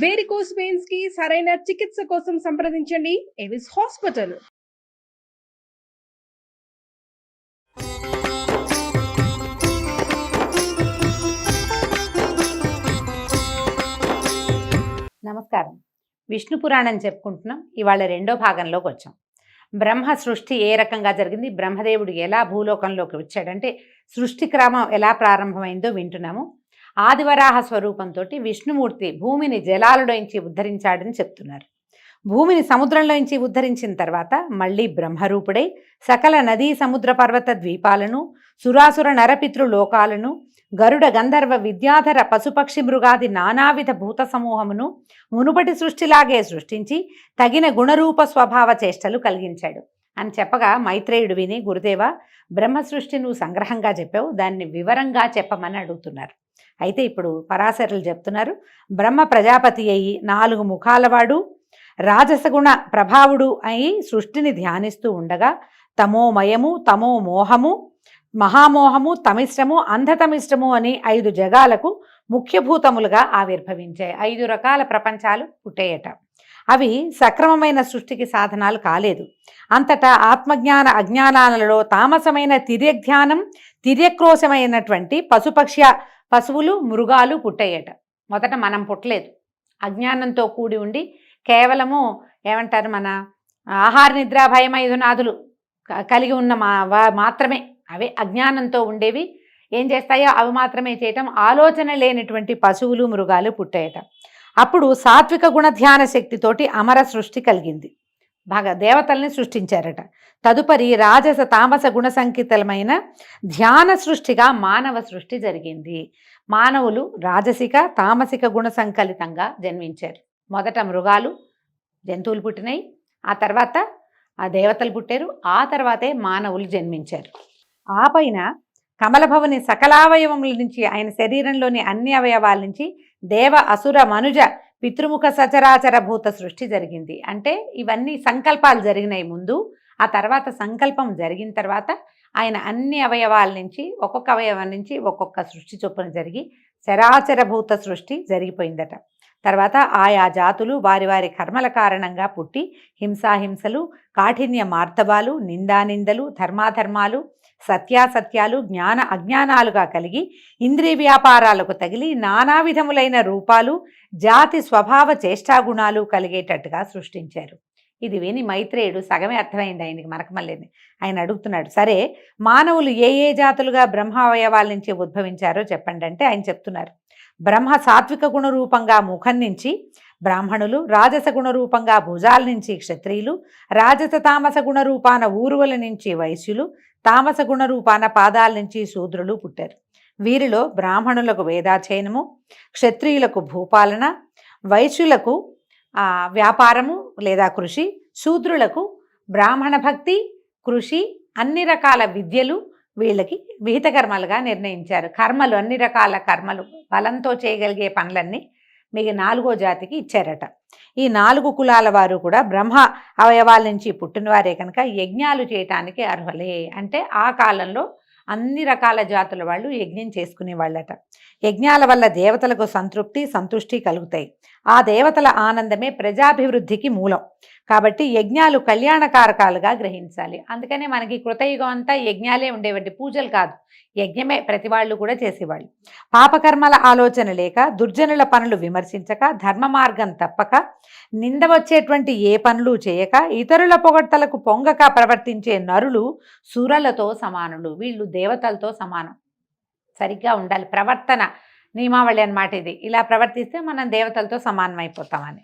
Varicose veins కి సరైన చికిత్స కోసం సంప్రదించండి ఎవిస్ హాస్పిటల్. నమస్కారం. విష్ణు పురాణం చెప్పుకుంటున్నాం. ఇవాళ రెండో భాగంలోకి వచ్చాం. బ్రహ్మ సృష్టి ఏ రకంగా జరిగింది, బ్రహ్మదేవుడు ఎలా భూలోకంలోకి వచ్చాడంటే సృష్టి క్రమం ఎలా ప్రారంభమైందో వింటున్నాము. ఆదివరాహ స్వరూపంతో విష్ణుమూర్తి భూమిని జలాలలోంచి ఉద్ధరించాడని చెప్తున్నారు. భూమిని సముద్రంలోంచి ఉద్ధరించిన తర్వాత మళ్ళీ బ్రహ్మరూపుడై సకల నదీ సముద్ర పర్వత ద్వీపాలను, సురాసుర నరపితృ లోకాలను, గరుడ గంధర్వ విద్యాధర పశుపక్షి మృగాది నానావిధ భూత సమూహమును మునుపటి సృష్టిలాగే సృష్టించి తగిన గుణరూప స్వభావ చేష్టలు కలిగించాడు అని చెప్పగా మైత్రేయుడు విని, గురుదేవ, బ్రహ్మ సృష్టి నువ్వు సంగ్రహంగా చెప్పావు, దాన్ని వివరంగా చెప్పమని అడుగుతున్నారు. అయితే ఇప్పుడు పరాశరులు చెప్తున్నారు, బ్రహ్మ ప్రజాపతి అయి 4 ముఖాలవాడు రాజసగుణ ప్రభావుడు అయి సృష్టిని ధ్యానిస్తూ ఉండగా తమోమయము, తమో మోహము, మహామోహము, తమిష్టము, అంధతమిష్టము అని 5 జగాలకు ముఖ్యభూతములుగా ఆవిర్భవించాయి. 5 రకాల ప్రపంచాలు పుట్టేయట. అవి సక్రమమైన సృష్టికి సాధనాలు కాలేదు. అంతటా ఆత్మజ్ఞాన అజ్ఞానాలలో తామసమైన తిర్యజ్ఞానం, తిర్యక్రోశమైనటువంటి పశువులు, మృగాలు పుట్టేయట. మొదట మనం పుట్టలేదు. అజ్ఞానంతో కూడి ఉండి కేవలము ఏమంటారు, మన ఆహార నిద్ర భయ మైథునాదులు కలిగి ఉన్న మాత్రమే, అవే అజ్ఞానంతో ఉండేవి. ఏం చేస్తాయో అవి మాత్రమే చేయటం, ఆలోచన లేనటువంటి పశువులు, మృగాలు పుట్టాయట. అప్పుడు సాత్విక గుణ ధ్యాన శక్తితోటి అమర సృష్టి కలిగింది. బాగా దేవతల్ని సృష్టించారట. తదుపరి రాజస తామస గుణ సంకితమైన ధ్యాన సృష్టిగా మానవ సృష్టి జరిగింది. మానవులు రాజసిక తామసిక గుణ సంకలితంగా జన్మించారు. మొదట మృగాలు, జంతువులు పుట్టినాయి, ఆ తర్వాత ఆ దేవతలు పుట్టారు, ఆ తర్వాతే మానవులు జన్మించారు. ఆ పైన కమలభవని సకలావయవముల నుంచి, ఆయన శరీరంలోని అన్ని అవయవాల నుంచి దేవ అసుర మనుజ పితృముఖ సచరాచర భూత సృష్టి జరిగింది. అంటే ఇవన్నీ సంకల్పాలు జరిగినాయి ముందు, ఆ తర్వాత సంకల్పం జరిగిన తర్వాత ఆయన అన్ని అవయవాల నుంచి, ఒక్కొక్క అవయవం నుంచి ఒక్కొక్క సృష్టి చొప్పున జరిగి చరాచర భూత సృష్టి జరిగిపోయిందట. తర్వాత ఆయా జాతులు వారి వారి కర్మల కారణంగా పుట్టి హింసాహింసలు, కాఠిన్య మార్తబాలు, నిందానిందలు, ధర్మాధర్మాలు, సత్యాసత్యాలు, జ్ఞాన అజ్ఞానాలుగా కలిగి ఇంద్రియ వ్యాపారాలకు తగిలి నానా విధములైన రూపాలు, జాతి స్వభావ చేష్టాగుణాలు కలిగేటట్టుగా సృష్టించారు. ఇది విని మైత్రేయుడు సగమే అర్థమైంది ఆయనకి, మనకమల్లేని. ఆయన అడుగుతున్నాడు, సరే మానవులు ఏ ఏ జాతులుగా బ్రహ్మావయవాల నుంచి ఉద్భవించారో చెప్పండి అంటే ఆయన చెప్తున్నారు. బ్రహ్మ సాత్విక గుణ రూపంగా ముఖం నుంచి బ్రాహ్మణులు, రాజస గుణ రూపంగా భుజాల నుంచి క్షత్రియులు, రాజస తామస గుణ రూపాన ఊరువల నుంచి వైశ్యులు, తామస గుణ రూపాన పాదాల నుంచి శూద్రులు పుట్టారు. వీరిలో బ్రాహ్మణులకు వేదాధ్యయనము, క్షత్రియులకు భూపాలన, వైశ్యులకు వ్యాపారము లేదా కృషి, శూద్రులకు బ్రాహ్మణ భక్తి, కృషి, అన్ని రకాల విద్యలు వీళ్ళకి విహిత కర్మలుగా నిర్ణయించారు. కర్మలు, అన్ని రకాల కర్మలు, బలంతో చేయగలిగే పనులన్నీ మీకు 4వ జాతికి ఇచ్చారట. ఈ 4 కులాల వారు కూడా బ్రహ్మ అవయవాల నుంచి పుట్టినవారే కనుక యజ్ఞాలు చేయటానికి అర్హులే. అంటే ఆ కాలంలో అన్ని రకాల జాతుల వాళ్ళు యజ్ఞం చేసుకునేవాళ్ళట. యజ్ఞాల వల్ల దేవతలకు సంతృప్తి, సంతుష్టి కలుగుతాయి. ఆ దేవతల ఆనందమే ప్రజాభివృద్ధికి మూలం. కాబట్టి యజ్ఞాలు కళ్యాణకారకాలుగా గ్రహించాలి. అందుకనే మనకి కృతయుగం అంతా యజ్ఞాలే ఉండేవంటి, పూజలు కాదు, యజ్ఞమే ప్రతి వాళ్ళు కూడా చేసేవాళ్ళు. పాపకర్మల ఆలోచన లేక, దుర్జనుల పనులు విమర్శించక, ధర్మ మార్గం తప్పక, నింద వచ్చేటువంటి ఏ పనులు చేయక, ఇతరుల పొగడ్తలకు పొంగక ప్రవర్తించే నరులు సురలతో సమానులు. వీళ్ళు దేవతలతో సమానం. సరిగ్గా ఉండాలి ప్రవర్తన, నియమావళి అన్నమాట ఇది. ఇలా ప్రవర్తిస్తే మనం దేవతలతో సమానమైపోతామని.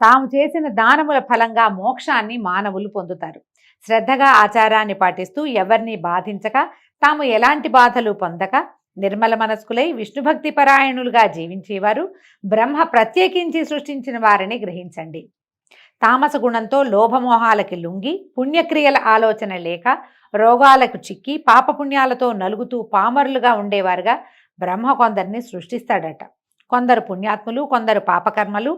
తాము చేసిన దానముల ఫలంగా మోక్షాన్ని మానవులు పొందుతారు. శ్రద్ధగా ఆచారాన్ని పాటిస్తూ ఎవరిని బాధించక, తాము ఎలాంటి బాధలు పొందక నిర్మల మనస్కులై విష్ణుభక్తి పరాయణులుగా జీవించేవారు బ్రహ్మ ప్రత్యేకించి సృష్టించిన వారిని గ్రహించండి. తామస గుణంతో లోభమోహాలకి లొంగి, పుణ్యక్రియల ఆలోచన లేక, రోగాలకు చిక్కి, పాపపుణ్యాలతో నలుగుతూ పామరులుగా ఉండేవారుగా బ్రహ్మ కొందరిని సృష్టిస్తాడట. కొందరు పుణ్యాత్ములు, కొందరు పాపకర్మలు,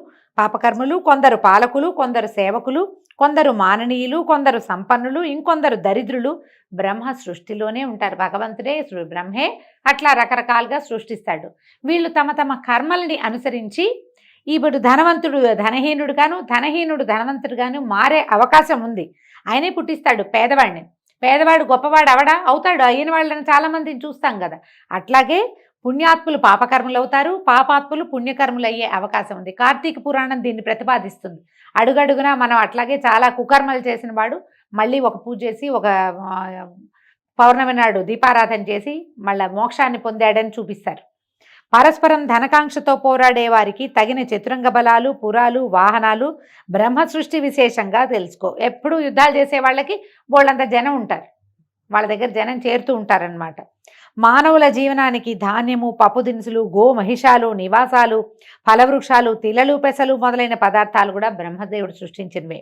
కొందరు పాలకులు, కొందరు సేవకులు, కొందరు మాననీయులు, కొందరు సంపన్నులు, ఇంకొందరు దరిద్రులు బ్రహ్మ సృష్టిలోనే ఉంటారు. భగవంతుడే బ్రహ్మే అట్లా రకరకాలుగా సృష్టిస్తాడు. వీళ్ళు తమ తమ కర్మల్ని అనుసరించి ఇప్పుడు ధనవంతుడు ధనహీనుడు గాను, ధనహీనుడు ధనవంతుడు గాను మారే అవకాశం ఉంది. ఆయనే పుట్టిస్తాడు పేదవాడిని. పేదవాడు గొప్పవాడు అవడా అవుతాడు. అయిన వాళ్ళని చాలామందిని చూస్తాం కదా. అట్లాగే పుణ్యాత్ములు పాపకర్మలు అవుతారు, పాపాత్ములు పుణ్యకర్మలు అయ్యే అవకాశం ఉంది. కార్తీక పురాణం దీన్ని ప్రతిపాదిస్తుంది. అడుగడుగునా మనం అట్లాగే చాలా కుకర్మలు చేసిన వాడు మళ్ళీ ఒక పూజ చేసి ఒక పౌర్ణమి నాడు దీపారాధన చేసి మళ్ళీ మోక్షాన్ని పొందాడని చూపిస్తారు. పరస్పరం ధనకాంక్షతో పోరాడే వారికి తగిన చతురంగ బలాలు, పురాలు, వాహనాలు బ్రహ్మ సృష్టి విశేషంగా తెలుసుకో. ఎప్పుడు యుద్ధాలు చేసే వాళ్ళకి బోళ్ళంత జనం ఉంటారు, వాళ్ళ దగ్గర జనం చేరుతూ ఉంటారనమాట. మానవుల జీవనానికి ధాన్యము, పప్పు దినుసులు, గో మహిషాలు, నివాసాలు, ఫలవృక్షాలు, తిలలు, పెసలు మొదలైన పదార్థాలు కూడా బ్రహ్మదేవుడు సృష్టించినవే.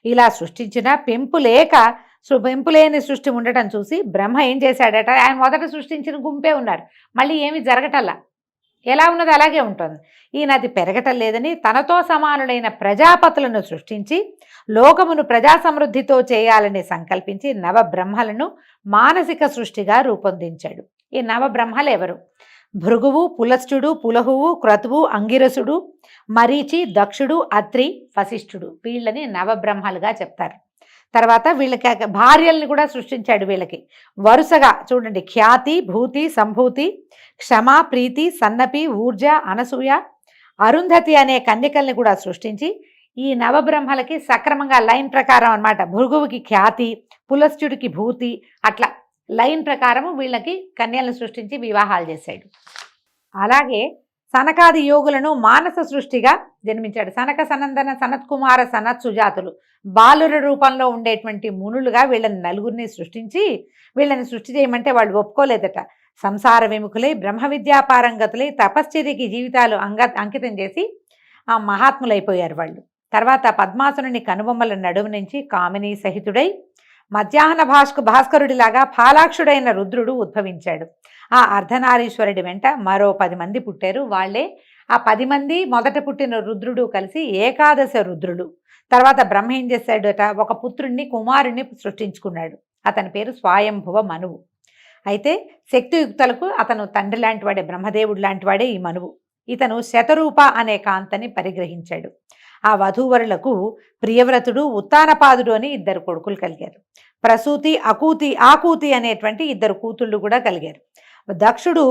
ఇలా సృష్టించిన పెంపులేని సృష్టి ఉండటం చూసి బ్రహ్మ ఏం చేశాడట, ఆయన మొదట సృష్టించిన గుంపే ఉన్నారు, మళ్ళీ ఏమి జరగటల్లా, ఎలా ఉన్నది అలాగే ఉంటుంది. ఈయనది పెరగటం లేదని తనతో సమానులైన ప్రజాపతులను సృష్టించి లోకమును ప్రజా సమృద్ధితో చేయాలని సంకల్పించి నవబ్రహ్మలను మానసిక సృష్టిగా రూపొందించాడు. ఈ నవబ్రహ్మలు ఎవరు? భృగువు, పులస్త్యుడు, పులహువు, క్రతువు, అంగిరసుడు, మరీచి, దక్షుడు, అత్రి, వశిష్ఠుడు. వీళ్ళని నవబ్రహ్మలుగా చెప్తారు. తర్వాత వీళ్ళకి భార్యల్ని కూడా సృష్టించాడు. వీళ్ళకి వరుసగా చూడండి, ఖ్యాతి, భూతి, సంభూతి, క్షమ, ప్రీతి, సన్నపి, ఊర్జ, అనసూయ, అరుంధతి అనే కన్యకల్ని కూడా సృష్టించి ఈ నవబ్రహ్మలకి సక్రమంగా లైన్ ప్రకారం అన్నమాట. భృగువుకి ఖ్యాతి, పులస్త్యుడికి భూతి, అట్లా లైన్ ప్రకారము వీళ్ళకి కన్యలను సృష్టించి వివాహాలు చేశాడు. అలాగే సనకాది యోగులను మానస సృష్టిగా జన్మించాడు. సనక, సనందన, సనత్కుమార, సనత్ సుజాతులు బాలుర రూపంలో ఉండేటువంటి మునులుగా వీళ్ళని నలుగురిని సృష్టించి వీళ్ళని సృష్టి చేయమంటే వాళ్ళు ఒప్పుకోలేదట. సంసార విముఖులై బ్రహ్మ విద్యాపారంగతులై తపశ్చర్యకి జీవితాలు అంకితం చేసి ఆ మహాత్ములైపోయారు వాళ్ళు. తర్వాత పద్మాసుని కనుబొమ్మల నడుము నుంచి కామిని సహితుడై మధ్యాహ్న భాస్కరుడిలాగా ఫాలాక్షుడైన రుద్రుడు ఉద్భవించాడు. ఆ అర్ధనారీశ్వరుడి వెంట మరో 10 మంది పుట్టారు. వాళ్లే ఆ 10 మంది మొదట పుట్టిన రుద్రుడు కలిసి ఏకాదశ రుద్రుడు. తర్వాత బ్రహ్మ ఏం చేశాడట, ఒక పుత్రుణ్ణి, కుమారుణ్ణి సృష్టించుకున్నాడు. అతని పేరు స్వయంభువ మనువు. అయితే శక్తియుక్తులకు అతను తండ్రి లాంటివాడే, బ్రహ్మదేవుడు లాంటివాడే ఈ మనువు. ఇతను శతరూప అనే కాంతని పరిగ్రహించాడు. ఆ వధూవరులకు ప్రియవ్రతుడు, ఉత్తానపాదుడు అని 2 కొడుకులు కలిగారు. ప్రసూతి, ఆకూతి అనేటువంటి 2 కూతుళ్ళు కూడా కలిగారు. దక్షుడు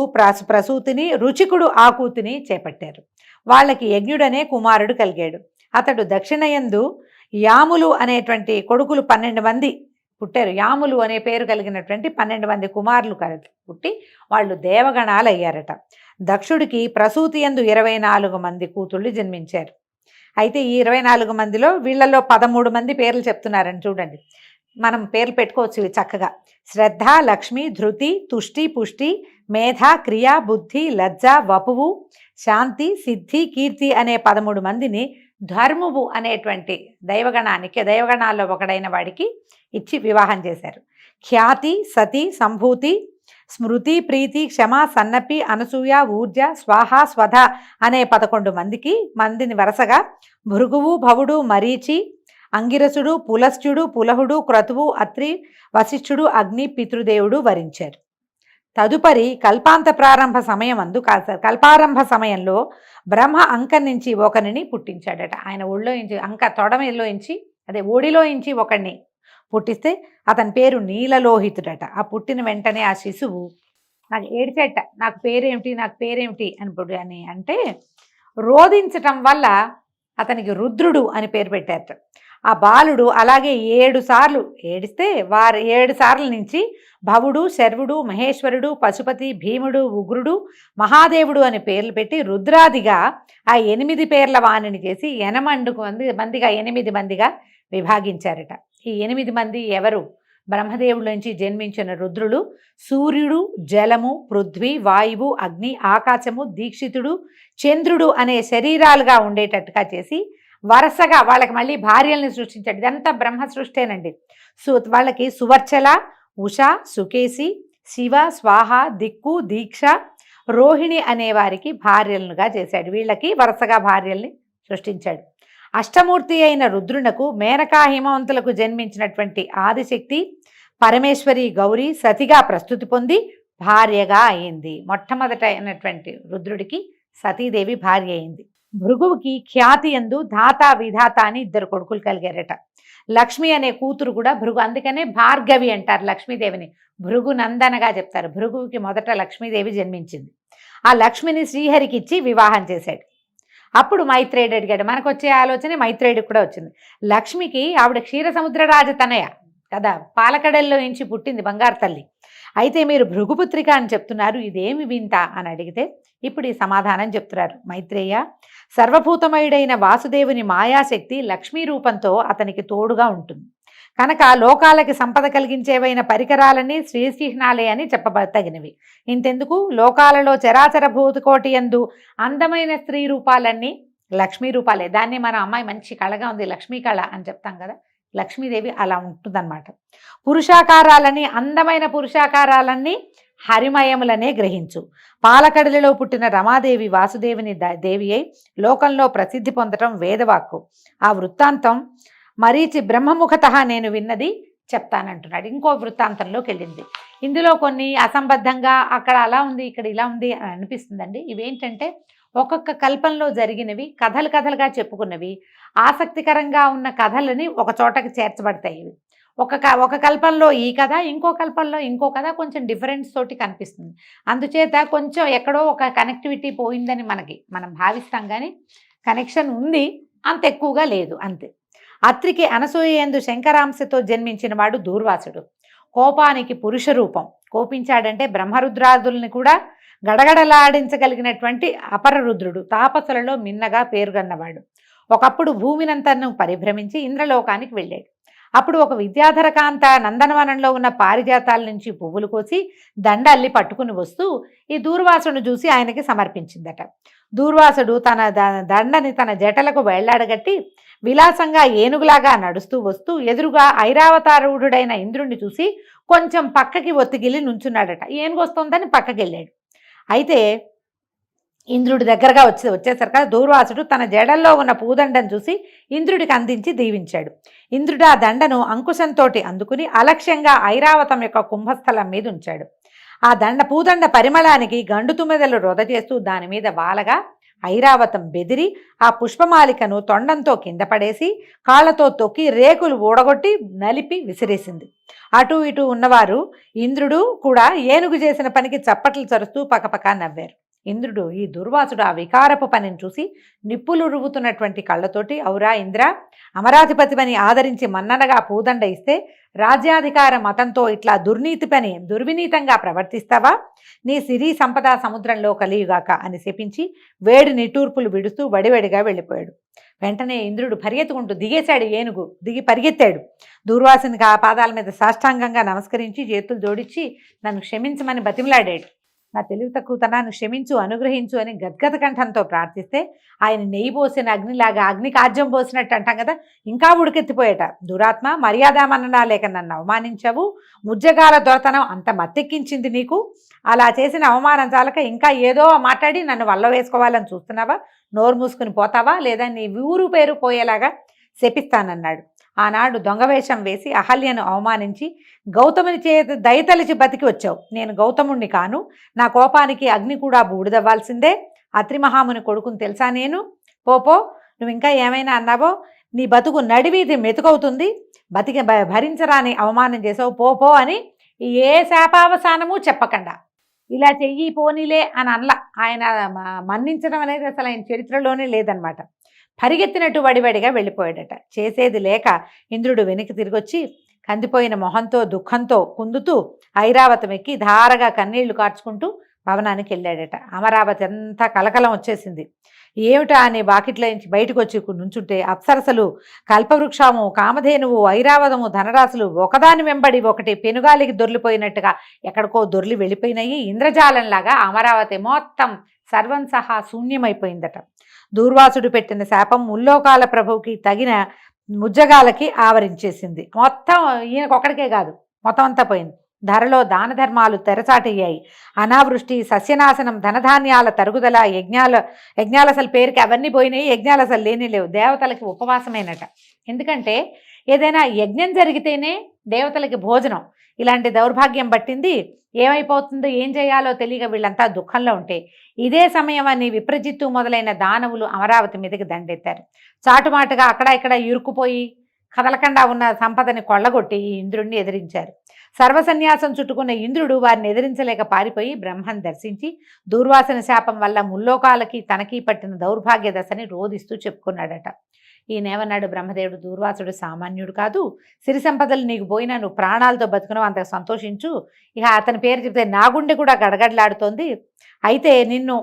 ప్రసూతిని, రుచికుడు ఆకూతిని చేపట్టారు. వాళ్ళకి యజ్ఞుడనే కుమారుడు కలిగాడు. అతడు దక్షిణయందు యాములు అనేటువంటి కొడుకులు 12 మంది పుట్టారు. యాములు అనే పేరు కలిగినటువంటి 12 మంది కుమారులు పుట్టి వాళ్ళు దేవగణాలు అయ్యారట. దక్షుడికి ప్రసూతి యందు 24 మంది కూతుళ్ళు జన్మించారు. అయితే ఈ 24 మందిలో వీళ్ళలో 13 మంది పేర్లు చెప్తున్నారని చూడండి. మనం పేర్లు పెట్టుకోవచ్చు ఇవి చక్కగా. శ్రద్ధ, లక్ష్మి, ధృతి, తుష్టి, పుష్టి, మేధ, క్రియ, బుద్ధి, లజ్జ, వపువు, శాంతి, సిద్ధి, కీర్తి అనే 13 మందిని ధర్మువు అనేటువంటి దైవగణాల్లో ఒకడైన వాడికి ఇచ్చి వివాహం చేశారు. ఖ్యాతి, సతి, సంభూతి, స్మృతి, ప్రీతి, క్షమ, సన్నపి, అనసూయ, ఊర్జ, స్వాహ, స్వధ అనే 11 మందిని వరుసగా భృగువు, భవుడు, మరీచి, అంగిరసుడు, పులస్త్యుడు, పులహుడు, క్రతువు, అత్రి, వశిష్ఠుడు, అగ్ని, పితృదేవుడు వరించారు. తదుపరి కల్పారంభ సమయంలో బ్రహ్మ అంక నుంచి ఒకరిని పుట్టించాడట. ఆయన ఒళ్ళోంచి తొడమలోంచి ఓడిలోంచి ఒకడిని పుట్టిస్తే అతని పేరు నీలలోహితుడట. ఆ పుట్టిన వెంటనే ఆ శిశువు నాకు ఏడిచేట, నాకు పేరేమిటి అని అంటే రోధించటం వల్ల అతనికి రుద్రుడు అని పేరు పెట్టారట. ఆ బాలుడు అలాగే 7 సార్లు ఏడిస్తే 7 సార్ల నుంచి భవుడు, శర్వుడు, మహేశ్వరుడు, పశుపతి, భీముడు, ఉగ్రుడు, మహాదేవుడు అని పేర్లు పెట్టి రుద్రాదిగా ఆ 8 పేర్ల వాణిని చేసి 8 మందిగా విభాగించారట. ఈ 8 మంది ఎవరు? బ్రహ్మదేవుడి నుంచి జన్మించిన రుద్రులు సూర్యుడు, జలము, పృథ్వీ, వాయువు, అగ్ని, ఆకాశము, దీక్షితుడు, చంద్రుడు అనే శరీరాలుగా ఉండేటట్టుగా చేసి వరుసగా వాళ్ళకి మళ్ళీ భార్యల్ని సృష్టించాడు. ఇదంతా బ్రహ్మ సృష్టేనండి. వాళ్ళకి సువర్చల, ఉష, సుకేసి, శివ, స్వాహ, దిక్కు, దీక్ష, రోహిణి అనే వారికి భార్యలుగా చేశాడు. వీళ్ళకి వరుసగా భార్యల్ని సృష్టించాడు. అష్టమూర్తి అయిన రుద్రునకు మేనకా హిమవంతులకు జన్మించినటువంటి ఆదిశక్తి పరమేశ్వరి గౌరీ సతిగా ప్రస్తుతి పొంది భార్యగా అయింది. మొట్టమొదట అయినటువంటి రుద్రుడికి సతీదేవి భార్య అయింది. భృగువుకి ఖ్యాతి యందు ధాత విధాత అని ఇద్దరు కొడుకులు కలిగారట. లక్ష్మి అనే కూతురు కూడా భృగు, అందుకనే భార్గవి అంటారు లక్ష్మీదేవిని. భృగు నందనగా చెప్తారు. భృగువుకి మొదట లక్ష్మీదేవి జన్మించింది. ఆ లక్ష్మిని శ్రీహరికి ఇచ్చి వివాహం చేశాడు. అప్పుడు మైత్రేయుడు అడిగాడు. మనకు వచ్చే ఆలోచన మైత్రేయుడికి కూడా వచ్చింది. లక్ష్మికి ఆవిడ క్షీరసముద్ర రాజతనయ కదా, పాలకడల్లో నుంచి పుట్టింది బంగారు తల్లి. అయితే మీరు భృగుపుత్రిక అని చెప్తున్నారు, ఇదేమి వింత అని అడిగితే ఇప్పుడు ఈ సమాధానం చెప్తున్నారు. మైత్రేయ, సర్వభూతమయుడైన వాసుదేవుని మాయాశక్తి లక్ష్మీ రూపంతో అతనికి తోడుగా ఉంటుంది కనుక లోకాలకి సంపద కలిగించేవైన పరికరాలన్నీ శ్రీచిహ్నాలే అని చెప్పబడతగినవి. ఇంతెందుకు, లోకాలలో చరాచర భూతకోటి యందు అందమైన స్త్రీ రూపాలన్నీ లక్ష్మీ రూపాలే. దాన్ని మన అమ్మాయి మంచి కళగా ఉంది, లక్ష్మీ కళ అని చెప్తాం కదా, లక్ష్మీదేవి అలా ఉంటుందన్నమాట. పురుషాకారాలని, అందమైన పురుషాకారాలన్నీ హరిమయములనే గ్రహించు. పాలకడలిలో పుట్టిన రమాదేవి వాసుదేవుని దేవి అయి లోకంలో ప్రసిద్ధి పొందటం వేదవాక్కు. ఆ వృత్తాంతం మరీచి బ్రహ్మముఖత నేను విన్నది చెప్తానంటున్నాడు. ఇంకో వృత్తాంతంలోకి వెళ్ళింది. ఇందులో కొన్ని అసంబద్ధంగా అక్కడ అలా ఉంది ఇక్కడ ఇలా ఉంది అని అనిపిస్తుందండి. ఇవేంటంటే ఒక్కొక్క కల్పంలో జరిగినవి, కథలు కథలుగా చెప్పుకున్నవి, ఆసక్తికరంగా ఉన్న కథలని ఒక చోటకి చేర్చబడతాయి. ఇవి ఒక కల్పంలో ఈ కథ, ఇంకో కల్పంలో ఇంకో కథ, కొంచెం డిఫరెన్స్ తోటి కనిపిస్తుంది. అందుచేత కొంచెం ఎక్కడో ఒక కనెక్టివిటీ పోయిందని మనం భావిస్తాం, కానీ కనెక్షన్ ఉంది, అంత ఎక్కువగా లేదు, అంతే. అత్రికి అనసూయందు శంకరాంశతో జన్మించిన వాడు దూర్వాసుడు. కోపానికి పురుష రూపం. కోపించాడంటే బ్రహ్మరుద్రాదుల్ని కూడా గడగడలాడించగలిగినటువంటి అపరరుద్రుడు. తాపసులలో మిన్నగా పేరుగన్నవాడు. ఒకప్పుడు భూమినంతను పరిభ్రమించి ఇంద్రలోకానికి వెళ్ళాడు. అప్పుడు ఒక విద్యాధర కాంత నందనవనంలో ఉన్న పారిజాతాల నుంచి పువ్వులు కోసి దండ అల్లి పట్టుకుని వస్తూ ఈ దూర్వాసును చూసి ఆయనకి సమర్పించిందట. దూర్వాసుడు తన దండని తన జటలకు వేళ్లాడగట్టి విలాసంగా ఏనుగులాగా నడుస్తూ వస్తూ ఎదురుగా ఐరావతారూఢుడైన ఇంద్రుణ్ణి చూసి కొంచెం పక్కకి ఒత్తిగిలి నుంచున్నాడట. ఏనుగు వస్తుందని పక్కకి వెళ్ళాడు. అయితే ఇంద్రుడి దగ్గరగా వచ్చేసరికి దూర్వాసుడు తన జడల్లో ఉన్న పూదండను చూసి ఇంద్రుడికి అందించి దీవించాడు. ఇంద్రుడు ఆ దండను అంకుశంతో అందుకుని అలక్ష్యంగా ఐరావతం యొక్క కుంభస్థలం మీద ఉంచాడు. ఆ పూదండ పరిమళానికి గండు తుమ్మెదలు రొద చేస్తూ దాని మీద వాలగా ఐరావతం బెదిరి ఆ పుష్పమాలికను తొండంతో కింద పడేసి కాళ్లతో తొక్కి రేకులు ఊడగొట్టి నలిపి విసిరేసింది. అటు ఇటు ఉన్నవారు ఇంద్రుడు కూడా ఏనుగు చేసిన పనికి చప్పట్లు చరుస్తూ పకపక నవ్వారు. ఇంద్రుడు ఈ దుర్వాసుడు ఆ వికారపు పనిని చూసి నిప్పులు రువ్వుతున్నటువంటి కళ్ళతోటి, ఔరా ఇంద్ర, అమరాధిపతిని ఆదరించి మన్ననగా పూదండ ఇస్తే రాజ్యాధికార మతంతో ఇట్లా దుర్వినీతంగా ప్రవర్తిస్తావా? నీ సిరి సంపద సముద్రంలో కలియుగాక అని శపించి వేడి నిట్టూర్పులు విడుస్తూ వడివడిగా వెళ్ళిపోయాడు. వెంటనే ఇంద్రుడు పరిగెత్తుకుంటూ దిగేశాడు. ఏనుగు దిగి పరిగెత్తాడు. దూర్వాసునికి ఆ పాదాల మీద సాష్టాంగంగా నమస్కరించి చేతులు జోడించి నన్ను క్షమించమని బతిమలాడాడు. నా తెలివి తక్కువతనాన్ని క్షమించు, అనుగ్రహించు అని గద్గద కంఠంతో ప్రార్థిస్తే ఆయన నెయ్యి పోసిన అగ్నిలాగా, అగ్నికి ఆజ్యం పోసినట్టు అంటాం కదా, ఇంకా ఉడికెత్తిపోయేట. దురాత్మ, మర్యాదామన్నా లేక నన్ను అవమానించావు. ముజ్జగాల దొరతనం అంత మత్తెక్కించింది నీకు. అలా చేసిన అవమానం చాలక ఇంకా ఏదో మాట్లాడి నన్ను వల్ల వేసుకోవాలని చూస్తున్నావా? నోరు మూసుకుని పోతావా, లేదా నీ ఊరు పేరు పోయేలాగా శపిస్తానన్నాడు. ఆనాడు దొంగవేషం వేసి అహల్యను అవమానించి గౌతముని చేత దయతలిచి బతికి వచ్చావు. నేను గౌతముణ్ణి కాను. నా కోపానికి అగ్ని కూడా బూడిదవ్వాల్సిందే. అత్రిమహాముని కొడుకుని తెలుసా నేను? పోపో, నువ్వు ఇంకా ఏమైనా అన్నావో నీ బతుకు నడివీధి మెతుకవుతుంది. భరించరాని అవమానం చేసావు, పోపో అని ఏ శాపావసానము చెప్పకుండా ఇలా చెయ్యి పోనీలే అని అనలా. ఆయన మన్నించడం అనేది అసలు ఆయన చరిత్రలోనే లేదనమాట. పరిగెత్తినట్టు వడివడిగా వెళ్ళిపోయాడట. చేసేది లేక ఇంద్రుడు వెనక్కి తిరిగొచ్చి కందిపోయిన మొహంతో దుఃఖంతో కుందుతూ ఐరావతం ఎక్కి ధారగా కన్నీళ్లు కార్చుకుంటూ భవనానికి వెళ్ళాడట. అమరావతి అంతా కలకలం వచ్చేసింది. ఏమిటా అని వాకిట్లో నుంచి బయటకు వచ్చి నుంచుంటే అప్సరసలు, కల్పవృక్షము, కామధేనువు, ఐరావతము, ధనరాశులు ఒకదాని వెంబడి ఒకటి పెనుగాలికి దొర్లిపోయినట్టుగా ఎక్కడికో దొర్లి వెళ్ళిపోయినాయి. ఇంద్రజాలంలాగా అమరావతి మొత్తం సర్వం సహా శూన్యమైపోయిందట. దూర్వాసుడు పెట్టిన శాపం ముల్లోకాల ప్రభువుకి తగిన ముజ్జగాలకి ఆవరించేసింది. మొత్తం ఈయనకొక్కడికే కాదు, మొత్తం అంతా పోయింది. ధరలో దాన ధర్మాలు తెరచాటయ్యాయి. అనావృష్టి, సస్యనాశనం, ధనధాన్యాల తరుగుదల, యజ్ఞాలు అసలు పేరుకి అవన్నీ పోయినాయి. యజ్ఞాలు అసలు లేని లేవు. దేవతలకి ఉపవాసమేనట. ఎందుకంటే ఏదైనా యజ్ఞం జరిగితేనే దేవతలకి భోజనం. ఇలాంటి దౌర్భాగ్యం పట్టింది, ఏమైపోతుందో ఏం చేయాలో తెలియక వీళ్ళంతా దుఃఖంలో ఉంటే ఇదే సమయం అని విప్రజిత్తు మొదలైన దానవులు అమరావతి మీదకి దండెత్తారు. చాటుమాటుగా అక్కడ ఇక్కడ ఇరుక్కుపోయి కదలకుండా ఉన్న సంపదని కొల్లగొట్టి ఈ ఇంద్రుడిని ఎదిరించారు. సర్వసన్యాసం చుట్టుకున్న ఇంద్రుడు వారిని ఎదిరించలేక పారిపోయి బ్రహ్మను దర్శించి దూర్వాసన శాపం వల్ల ముల్లోకాలకి తనకి పట్టిన దౌర్భాగ్య దశని రోధిస్తూ చెప్పుకున్నాడట. ఈయనేమన్నాడు బ్రహ్మదేవుడు, దూర్వాసుడు సామాన్యుడు కాదు, సిరి సంపదలు నీకు పోయినా నువ్వు ప్రాణాలతో బతుకున్నావు, అంత సంతోషించు. ఇక అతని పేరు చెప్తే నా గుండె కూడా గడగడలాడుతోంది. అయితే నిన్ను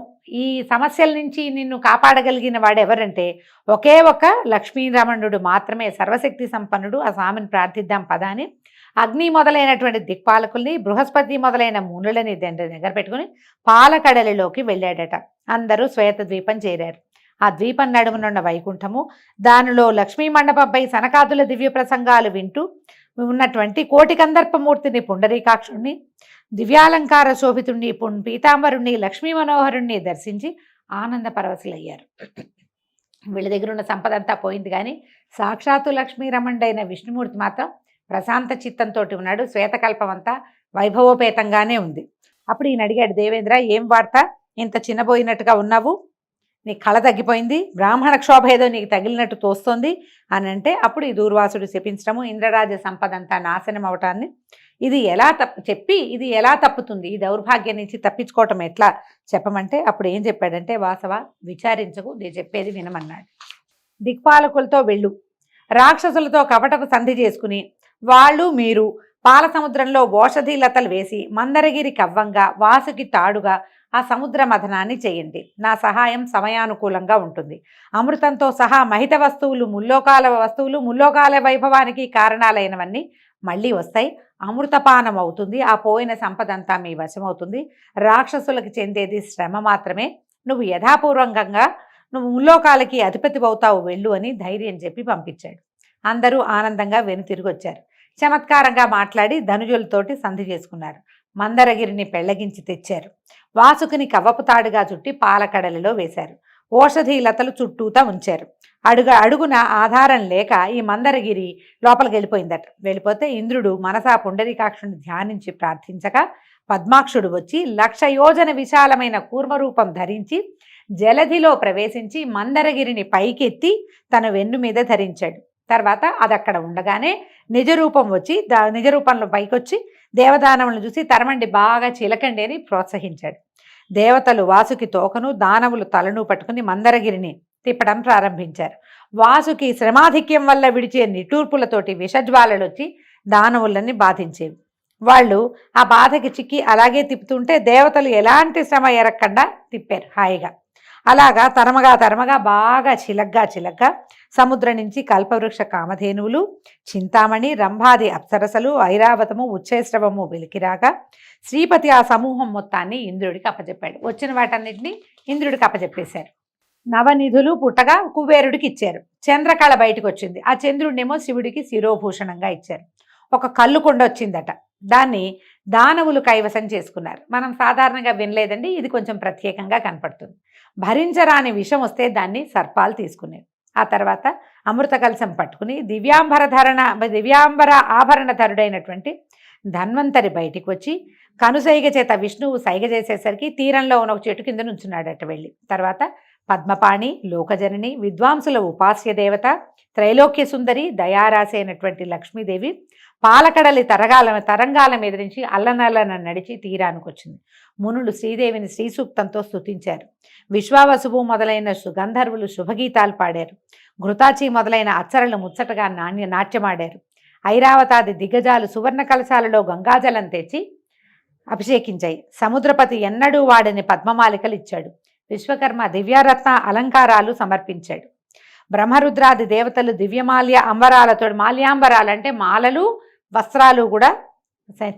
ఈ సమస్యల నుంచి నిన్ను కాపాడగలిగిన వాడెవరంటే ఒకే ఒక లక్ష్మీరమణుడు మాత్రమే, సర్వశక్తి సంపన్నుడు. ఆ స్వామిని ప్రార్థిద్దాం పదాని అగ్ని మొదలైనటువంటి దిక్పాలకుల్ని, బృహస్పతి మొదలైన మునులని దగ్గర పెట్టుకుని పాలకడలిలోకి వెళ్ళాడట. అందరూ శ్వేత ద్వీపం చేరారు. ఆ ద్వీపం నడుమునున్న వైకుంఠము, దానిలో లక్ష్మీ మండపంపై సనకాదుల దివ్య ప్రసంగాలు వింటూ ఉన్నటువంటి కోటి కందర్పమూర్తిని, పుండరీకాక్షుణ్ణి, దివ్యాలంకార శోభితుణ్ణి, పీతాంబరుణ్ణి, లక్ష్మీ మనోహరుణ్ణి దర్శించి ఆనంద పరవశులయ్యారు. వీళ్ళ దగ్గర ఉన్న సంపద అంతా పోయింది, కానీ సాక్షాత్తు లక్ష్మీరమణుడైన విష్ణుమూర్తి మాత్రం ప్రశాంత చిత్తంతో ఉన్నాడు. శ్వేతకల్పం అంతా వైభవోపేతంగానే ఉంది. అప్పుడు ఈయన అడిగాడు, దేవేంద్ర ఏం వార్త, ఇంత చిన్నబోయినట్టుగా ఉన్నావు, నీ కళ తగ్గిపోయింది, బ్రాహ్మణ క్షోభ ఏదో నీకు తగిలినట్టు తోస్తోంది అని అంటే, అప్పుడు ఈ దూర్వాసుడు శపించడము, ఇంద్రరాజ సంపద అంతా నాశనం అవటాన్ని, ఇది ఎలా తప్పుతుంది, ఈ దౌర్భాగ్యం నుంచి తప్పించుకోవటం ఎట్లా చెప్పమంటే, అప్పుడు ఏం చెప్పాడంటే, వాసవ విచారించకు, నేను చెప్పేది వినమన్నాడు. దిక్పాలకులతో వెళ్ళు, రాక్షసులతో కపటపు సంధి చేసుకుని వాళ్ళు మీరు పాల సముద్రంలో ఓషధి లతలు వేసి మందరగిరి కవ్వంగా వాసుకి తాడుగా ఆ సముద్ర మథనాన్ని చేయండి. నా సహాయం సమయానుకూలంగా ఉంటుంది. అమృతంతో సహా మహిత వస్తువులు, ముల్లోకాల వైభవానికి కారణాలైనవన్నీ మళ్ళీ వస్తాయి. అమృతపానం అవుతుంది. ఆ పోయిన సంపదంతా మీ వశమవుతుంది. రాక్షసులకు చెందేది శ్రమ మాత్రమే. నువ్వు యథాపూర్వకంగా నువ్వు ముల్లోకాలకి అధిపతి అవుతావు, వెళ్ళు అని ధైర్యం చెప్పి పంపించాడు. అందరూ ఆనందంగా వెనుతిరిగి వచ్చారు. చమత్కారంగా మాట్లాడి ధనుజులతోటి సంధి చేసుకున్నారు. మందరగిరిని పెళ్లగించి తెచ్చారు. వాసుకుని కవ్వపు తాడుగా చుట్టి పాలకడలిలో వేశారు. ఓషధి లతలు చుట్టూతా ఉంచారు. అడుగున ఆధారం లేక ఈ మందరగిరి లోపలికి వెళ్ళిపోయిందట. వెళ్ళిపోతే ఇంద్రుడు మనసా పుండరీకాక్షుని ధ్యానించి ప్రార్థించగా పద్మాక్షుడు వచ్చి 1,00,000 యోజన విశాలమైన కూర్మరూపం ధరించి జలధిలో ప్రవేశించి మందరగిరిని పైకెత్తి తన వెన్ను మీద ధరించాడు. తర్వాత అది అక్కడ ఉండగానే నిజరూపం వచ్చి నిజరూపంలో పైకొచ్చి దేవదానవులను చూసి తరమండి, బాగా చిలకండి అని ప్రోత్సహించాడు. దేవతలు వాసుకి తోకను, దానవులు తలను పట్టుకుని మందరగిరిని తిప్పడం ప్రారంభించారు. వాసుకి శ్రమాధిక్యం వల్ల విడిచే నిట్టూర్పులతోటి విషజ్వాలలు వచ్చి దానవులని బాధించేవి. వాళ్ళు ఆ బాధకి చిక్కి అలాగే తిప్పుతుంటే దేవతలు ఎలాంటి శ్రమ ఎరక్కుండా తిప్పారు హాయిగా. అలాగా తరమగా బాగా చిలగ్గా సముద్రం నుంచి కల్పవృక్ష కామధేనువులు, చింతామణి, రంభాది అప్సరసలు, ఐరావతము, ఉచ్ఛైశ్రవము వెలికిరాగా శ్రీపతి ఆ సమూహం మొత్తాన్ని ఇంద్రుడికి అప్పచెప్పాడు. వచ్చిన వాటన్నిటిని ఇంద్రుడికి అప్పచెప్పేశారు. నవనిధులు పుట్టగా కుబేరుడికి ఇచ్చారు. చంద్రకళ బయటకు వచ్చింది. ఆ చంద్రుడినేమో శివుడికి శిరోభూషణంగా ఇచ్చారు. ఒక కళ్ళు కొండ వచ్చిందట, దాన్ని దానవులు కైవసం చేసుకున్నారు. మనం సాధారణంగా వినలేదండి, ఇది కొంచెం ప్రత్యేకంగా కనపడుతుంది. భరించరాని విషం వస్తే దాన్ని సర్పాలు తీసుకునేవి. ఆ తర్వాత అమృత కలశం పట్టుకుని దివ్యాంబర ఆభరణధరుడైనటువంటి ధన్వంతరి బయటికి వచ్చి కనుసైగ చేత విష్ణువు సైగ చేసేసరికి తీరంలో ఉన్న ఒక చెట్టు కింద నుంచున్నాడట. వెళ్ళి తర్వాత పద్మపాణి, లోకజనని, విద్వాంసుల ఉపాస్య దేవత, త్రైలోక్య సుందరి, దయారాశి అయినటువంటి లక్ష్మీదేవి పాలకడలి తరంగాల మీద నుంచి అల్లనల్లన నడిచి తీరానికి వచ్చింది. మునులు శ్రీదేవిని శ్రీసూక్తంతో స్తుతించారు. విశ్వావసువు మొదలైన గంధర్వులు శుభగీతాలు పాడారు. ఘృతాచి మొదలైన అచ్చరలు ముచ్చటగా నాట్యమాడారు. ఐరావతాది దిగ్గజాలు సువర్ణ కలశాలలో గంగాజలం తెచ్చి అభిషేకించాయి. సముద్రపతి ఎన్నడూ వాడని పద్మమాలికలు ఇచ్చాడు. విశ్వకర్మ దివ్యరత్న అలంకారాలు సమర్పించాడు. బ్రహ్మరుద్రాది దేవతలు దివ్యమాల్య అంబరాలతో, మాల్యాంబరాలు అంటే మాలలు, వస్త్రాలు కూడా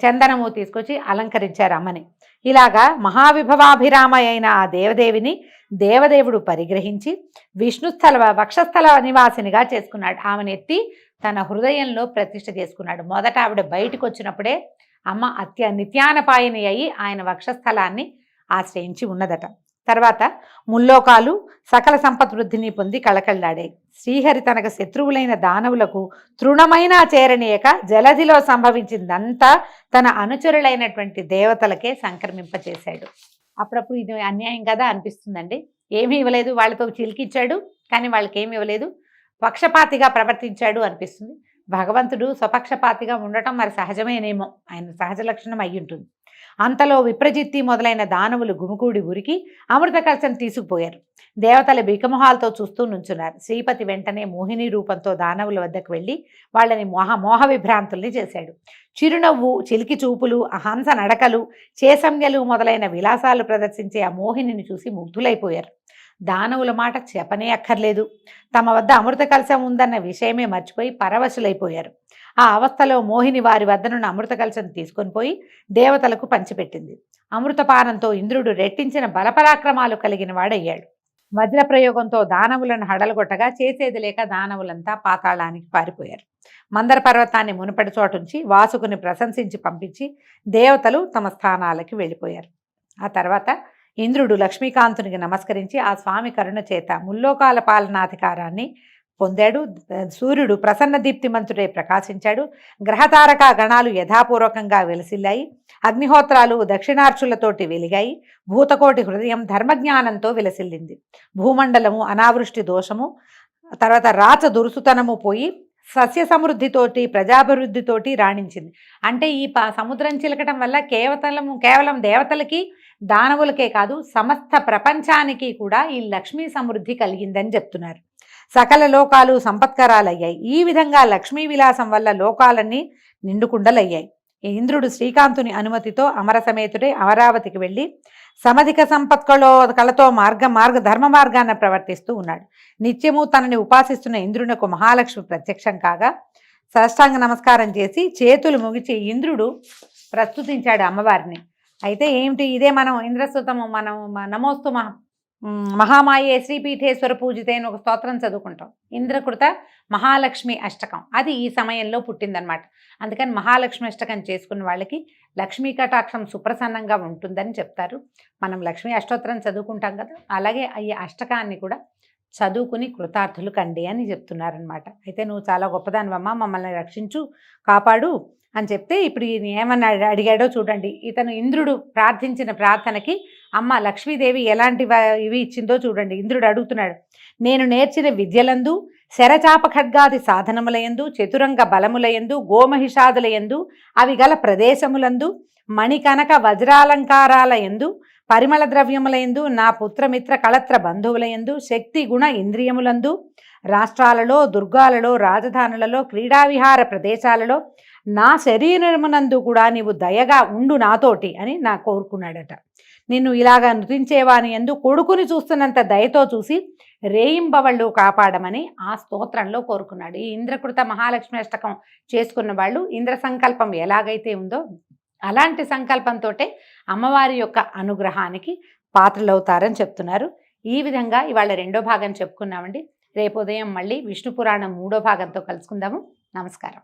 చందనము తీసుకొచ్చి అలంకరించారు అమ్మని. ఇలాగా మహావిభవాభిరామ అయిన ఆ దేవదేవిని దేవదేవుడు పరిగ్రహించి వక్షస్థల నివాసినిగా చేసుకున్నాడు. ఆమెను ఎత్తి తన హృదయంలో ప్రతిష్ఠ చేసుకున్నాడు. మొదట ఆవిడ బయటకు వచ్చినప్పుడే అమ్మ నిత్యానపాయిని అయి ఆయన వక్షస్థలాన్ని ఆశ్రయించి ఉన్నదట. తర్వాత ముల్లోకాలు సకల సంపద్వృద్ధిని పొంది కళకళలాడాయి. శ్రీహరి తనకు శత్రువులైన దానవులకు తృణమైనా చేరనీయక జలధిలో సంభవించిందంతా తన అనుచరులైనటువంటి దేవతలకే సంక్రమింపచేశాడు. అప్పుడప్పుడు ఇది అన్యాయం కదా అనిపిస్తుందండి. ఏమీ ఇవ్వలేదు, వాళ్ళతో చిలికిచ్చాడు కానీ వాళ్ళకి ఏమి ఇవ్వలేదు, పక్షపాతిగా ప్రవర్తించాడు అనిపిస్తుంది. భగవంతుడు స్వపక్షపాతిగా ఉండటం మరి సహజమేనేమో, ఆయన సహజ లక్షణం అయి ఉంటుంది. అంతలో విప్రజిత్తి మొదలైన దానవులు గుమికూడి ఉరికి అమృత కలశం తీసుకుపోయారు. దేవతల బికమొహాలతో చూస్తూ నుంచున్నారు. శ్రీపతి వెంటనే మోహిని రూపంతో దానవుల వద్దకు వెళ్ళి వాళ్ళని మోహ విభ్రాంతుల్ని చేశాడు. చిరునవ్వు, చిలికి చూపులు, హంస నడకలు, చేసంజ్ఞలు మొదలైన విలాసాలు ప్రదర్శించే ఆ మోహినిని చూసి ముగ్ధులైపోయారు. దానవుల మాట చెప్పనే అక్కర్లేదు. తమ వద్ద అమృత కలశం ఉందన్న విషయమే మర్చిపోయి పరవశులైపోయారు. ఆ అవస్థలో మోహిని వారి వద్దనున్న అమృత కలశం తీసుకొని పోయి దేవతలకు పంచిపెట్టింది. అమృతపానంతో ఇంద్రుడు రెట్టించిన బలపరాక్రమాలు కలిగిన వాడయ్యాడు. వజ్ర ప్రయోగంతో దానవులను హడలగొట్టగా చేసేది లేక దానవులంతా పాతాళానికి పారిపోయారు. మందర పర్వతాన్ని మునుపటి చోటుంచి వాసుకుని ప్రశంసించి పంపించి దేవతలు తమ స్థానాలకి వెళ్ళిపోయారు. ఆ తర్వాత ఇంద్రుడు లక్ష్మీకాంతునికి నమస్కరించి ఆ స్వామి కరుణ చేత ముల్లోకాల పాలనాధికారాన్ని పొందాడు. సూర్యుడు ప్రసన్న దీప్తిమంతుడై ప్రకాశించాడు. గ్రహతారక గణాలు యథాపూర్వకంగా వెలసిల్లాయి. అగ్నిహోత్రాలు దక్షిణార్చులతోటి వెలిగాయి. భూతకోటి హృదయం ధర్మజ్ఞానంతో విలసిల్లింది. భూమండలము అనావృష్టి దోషము, తర్వాత రాచ దురుసుతనము పోయి సస్య సమృద్ధితోటి ప్రజాభివృద్ధితోటి రాణించింది. అంటే ఈ సముద్రం చిలకటం వల్ల కేవలం దేవతలకి దానవులకే కాదు సమస్త ప్రపంచానికి కూడా ఈ లక్ష్మీ సమృద్ధి కలిగిందని చెప్తున్నారు. సకల లోకాలు సంపత్కరాలయ్యాయి. ఈ విధంగా లక్ష్మీ విలాసం వల్ల లోకాలన్నీ నిండుకుండలయ్యాయి. ఇంద్రుడు శ్రీకాంతుని అనుమతితో అమరసమేతుడై అమరావతికి వెళ్ళి సమధిక కళతో ధర్మ మార్గాన్ని ప్రవర్తిస్తూ ఉన్నాడు. నిత్యము తనని ఉపాసిస్తున్న ఇంద్రునకు మహాలక్ష్మి ప్రత్యక్షం కాగా సాష్టాంగ నమస్కారం చేసి చేతులు ముగిచి ఇంద్రుడు ప్రస్తుతించాడు అమ్మవారిని. అయితే ఏమిటి, ఇదే మనం ఇంద్రస్తుతము, మనం నమోస్తు మహామాయే శ్రీపీఠేశ్వర పూజితే అని ఒక స్తోత్రం చదువుకుంటాం. ఇంద్రకృత మహాలక్ష్మి అష్టకం అది ఈ సమయంలో పుట్టిందనమాట. అందుకని మహాలక్ష్మి అష్టకం చేసుకున్న వాళ్ళకి లక్ష్మీ కటాక్షం సుప్రసన్నంగా ఉంటుందని చెప్తారు. మనం లక్ష్మీ అష్టోత్తరం చదువుకుంటాం కదా, అలాగే ఈ అష్టకాన్ని కూడా చదువుకుని కృతార్థులు కండి అని చెప్తున్నారనమాట. అయితే నువ్వు చాలా గొప్పదానివమ్మ, మమ్మల్ని రక్షించు, కాపాడు అని చెప్తే ఇప్పుడు ఈయన ఏమన్నా అడిగాడో చూడండి. ఇతను ఇంద్రుడు ప్రార్థించిన ప్రార్థనకి అమ్మ లక్ష్మీదేవి ఎలాంటి ఇవి ఇచ్చిందో చూడండి. ఇంద్రుడు అడుగుతున్నాడు, నేను నేర్చిన విద్యలందు, శరచాప ఖడ్గాది సాధనములయందు, చతురంగ బలములయందు, గోమహిషాదులయందు, అవి గల ప్రదేశములందు, మణికనక వజ్రాలంకారాలయందు, పరిమళ ద్రవ్యములయందు, నా పుత్రమిత్ర కళత్ర బంధువులయందు, శక్తి గుణ ఇంద్రియములందు, రాష్ట్రాలలో, దుర్గాలలో, రాజధానులలో, క్రీడావిహార ప్రదేశాలలో, నా శరీరమునందు కూడా నీవు దయగా ఉండు నాతోటి అని నా కోరుకున్నాడట. నిన్ను ఇలాగా నృతించేవాని ఎందు కొడుకుని చూస్తున్నంత దయతో చూసి రేయింబవళ్ళు కాపాడమని ఆ స్తోత్రంలో కోరుకున్నాడు. ఈ ఇంద్రకృత మహాలక్ష్మి అష్టకం చేసుకున్న వాళ్ళు ఇంద్ర సంకల్పం ఎలాగైతే ఉందో అలాంటి సంకల్పంతో అమ్మవారి యొక్క అనుగ్రహానికి పాత్రలవుతారని చెప్తున్నారు. ఈ విధంగా ఇవాళ 2వ భాగం చెప్పుకున్నామండి. రేపు ఉదయం మళ్ళీ విష్ణు పురాణం 3వ భాగంతో కలుసుకుందాము. నమస్కారం.